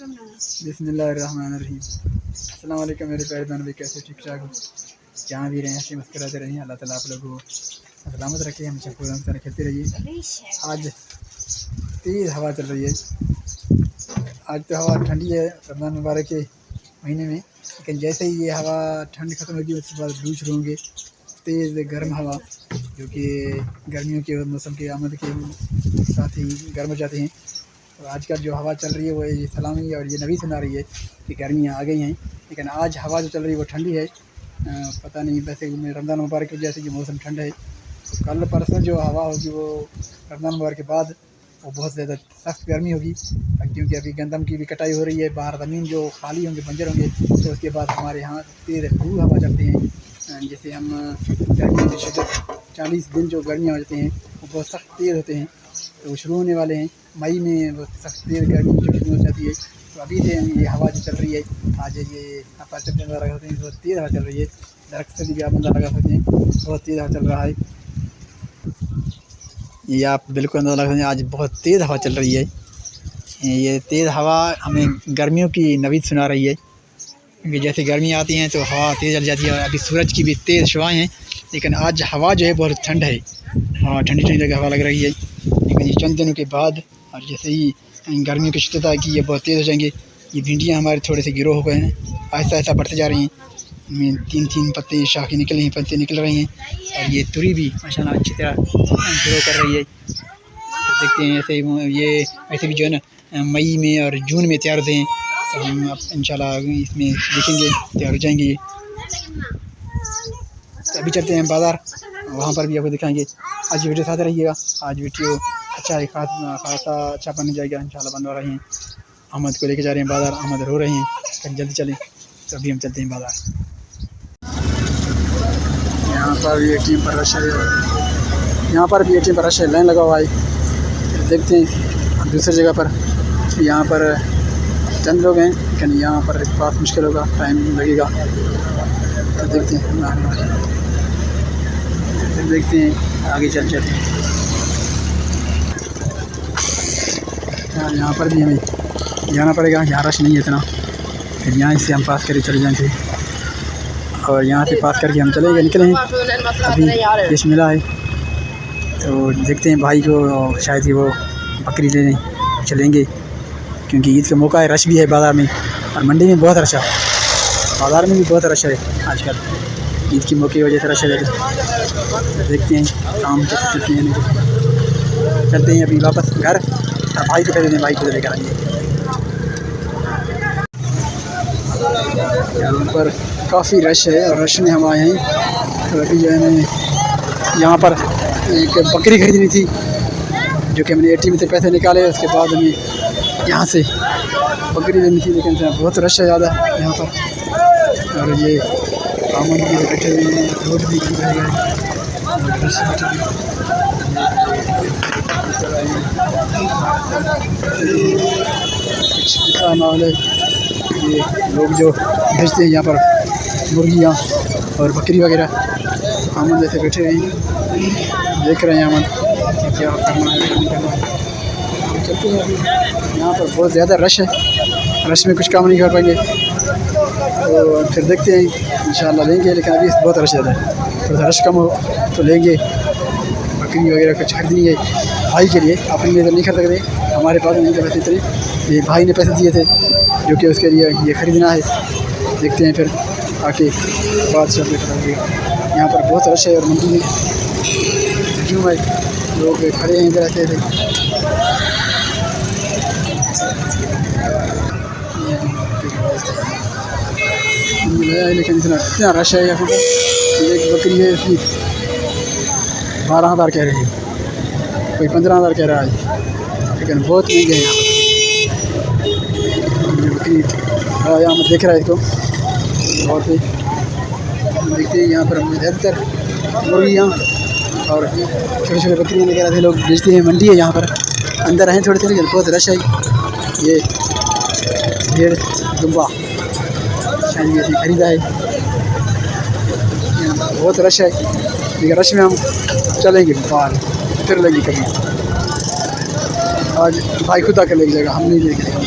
बिस्मिल्लाहिर्रहमानिर्रहीम। अस्सलाम वालेकुम मेरे प्यारे बहन भाई, कैसे ठीक ठाक हो? जहाँ भी रहें हंसी मुस्कुराते रहिए। अल्लाह ताला आप लोगों को सलामत रखे, हमेशा पूरा तरह खेलते रहिए। आज तेज़ हवा चल रही है। आज तो हवा ठंडी है रमज़ान मुबारक के महीने में, लेकिन जैसे ही ये हवा ठंड खत्म होगी उसके बाद लू शुरू होंगे। तेज़ गर्म हवा जो कि गर्मियों के मौसम की आमद के साथ ही गर्म हो जाते हैं। तो आजकल जो हवा चल रही है वो ये सलामी और ये नबी सुना रही है कि गर्मियाँ आ गई हैं, लेकिन आज हवा जो चल रही है वो ठंडी है। पता नहीं, वैसे रमज़ान मुबारक की वजह से ये मौसम ठंड है। तो कल परसों जो हवा होगी वो रमज़ान मुबारक के बाद वो बहुत ज़्यादा सख्त गर्मी होगी, क्योंकि अभी गंदम की भी कटाई हो रही है। बाहर ज़मीन जो खाली होंगे, बंजर होंगे, तो उसके बाद हमारे यहाँ तेज़ लू हवा चलती हैं। जैसे हम गर्मी की शिद्दत 40 दिन जो गर्मियाँ हो जाती हैं वो बहुत सख्त तेज़ होते हैं, तो वो शुरू होने वाले हैं। मई में वो सख्त तेज़ गर्मी जो शुरू हो जाती है। तो अभी से ये हवा जो चल रही है, आज ये अपर चप्पे लगा होते हैं, बहुत तेज़ हवा चल रही है। दरख्त से भी आप अंदाज़ा लगा सकते हैं, बहुत तेज़ हवा चल रहा है। ये आप बिल्कुल अंदाज़ा लगा सकते हैं, आज बहुत तेज़ हवा चल रही है। ये तेज़ हवा हमें गर्मियों की नवीद सुना रही है, क्योंकि जैसे गर्मी आती हैं तो हवा तेज़ चल जाती है। और अभी सूरज की भी तेज़ शुआएँ हैं, लेकिन आज हवा जो है बहुत ठंड है। हाँ, ठंडी ठंडी जगह हवा लग रही है। लेकिन ये चंद दिनों के बाद और जैसे ही गर्मियों की शिद्दत आएगी ये बहुत तेज़ हो जाएंगे। ये भिंडियाँ हमारे थोड़े से गिरो हो गए हैं, आहिस्ता आहिस्ता बढ़ते जा रही हैं। इनमें 3-3 पत्ते शाखें निकले हैं, पत्ते निकल रहे हैं। और ये तुरी भी माशाल्लाह अच्छी तरह ग्रो कर रही है। तो देखते हैं ऐसे ये ऐसे भी जो है ना मई में और जून में तैयार होते हैं, तो हम अब इंशाल्लाह इसमें देखेंगे तैयार हो जाएंगे ये। तो अभी चलते हैं बाज़ार, वहाँ पर भी आपको दिखाएंगे। आज वीडियो साथ रहिएगा। आज वीडियो अच्छा है, खासा अच्छा बन जाएगा इंशाल्लाह। बन रहे हैं, अहमद को लेके जा रहे हैं बाज़ार। अहमद रो रहे हैं, कहीं जल्दी चलें। तो अभी हम चलते हैं बाज़ार। यहाँ पर भी ATM पर रश है, यहाँ पर भी ATM पर रश है, लाइन लगा हुआ है। देखते हैं दूसरी जगह पर, यहाँ पर चंद लोग हैं, लेकिन यहाँ पर बहुत मुश्किल होगा, टाइम लगेगा। तो देखते हैं आगे चलते हैं। यहाँ पर भी हमें जाना पड़ेगा, यहाँ रश नहीं है इतना। फिर यहाँ से हम पास करके चले जाएंगे, और यहाँ से पास करके हम चलेंगे, निकलेंगे। अभी पेश मिला है, तो देखते हैं भाई को, शायद ही वो बकरी लेने चलेंगे, क्योंकि ईद का मौका है। रश भी है बाज़ार में, और मंडी में बहुत रश है। बाज़ार में भी बहुत रश है आजकल, ईद की मौके की वजह से रश है। तो देखते हैं काम करते हैं, चलते हैं अभी वापस घर। और भाई को पैसे दें, भाई को लेकर आएंगे। यहाँ पर काफ़ी रश है, और रश में हम आए हैं। तो अभी जो है मैंने यहाँ पर एक बकरी खरीदनी थी, जो कि मैंने ATM से पैसे निकाले। उसके बाद हमें यहाँ से बकरी लेनी थी, लेकिन बहुत रश है ज़्यादा यहाँ पर। और ये आमद भी बैठे हुए हैं, रोड भी बंद रह गए। ऐसा माहौल है, ये लोग जो भेजते हैं यहाँ पर मुर्गियाँ और बकरी वगैरह, आमद जैसे बैठे हैं, देख रहे हैं आमद क्या करना है, नहीं करना है। चलते हैं अभी। यहाँ पर बहुत ज़्यादा रश है, रश में कुछ काम नहीं कर पाएंगे, तो फिर देखते हैं इंशाल्लाह लेंगे। लेकिन अभी बहुत रश ज़्यादा है, थोड़ा रश कम हो तो लेंगे। बकरी वगैरह कुछ खरीदनी है भाई के लिए, अपने लिए तो नहीं खरीद सकते, हमारे पास नहीं थे पैसे इतने। ये भाई ने पैसे दिए थे जो कि उसके लिए ये ख़रीदना है। देखते हैं फिर आके बात से करेंगे। यहाँ पर बहुत रश है, और मंडी में क्यों भाई लोग खड़े हैं इधर ऐसे। लेकिन इतना रश है यहाँ पर। एक बकरी है, इसकी 12,000 कह रही है, कोई 15,000 कह रहा है, लेकिन बहुत महंगे हैं यहाँ पर बकरी। यहाँ में देख रहा है इसको, और फिर देखते हैं यहाँ पर ज़्यादातर मुर्गियाँ और छोटे छोटे बकरियाँ वगैरह थे लोग बेचते हैं। मंडी है यहाँ पर, अंदर हैं थोड़े से, लेकिन बहुत रश है। ये भेड़ दुम्बा शायद ये खरीदा है, बहुत रश है, लेकिन रश में हम चलेंगे बाहर, फिर लेंगे कभी। आज भाई खुद आकर लेके जाएगा, हम नहीं लेके जाएंगे।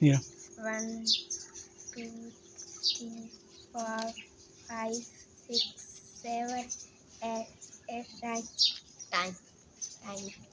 1 2 3 4 5 6 7 8 9.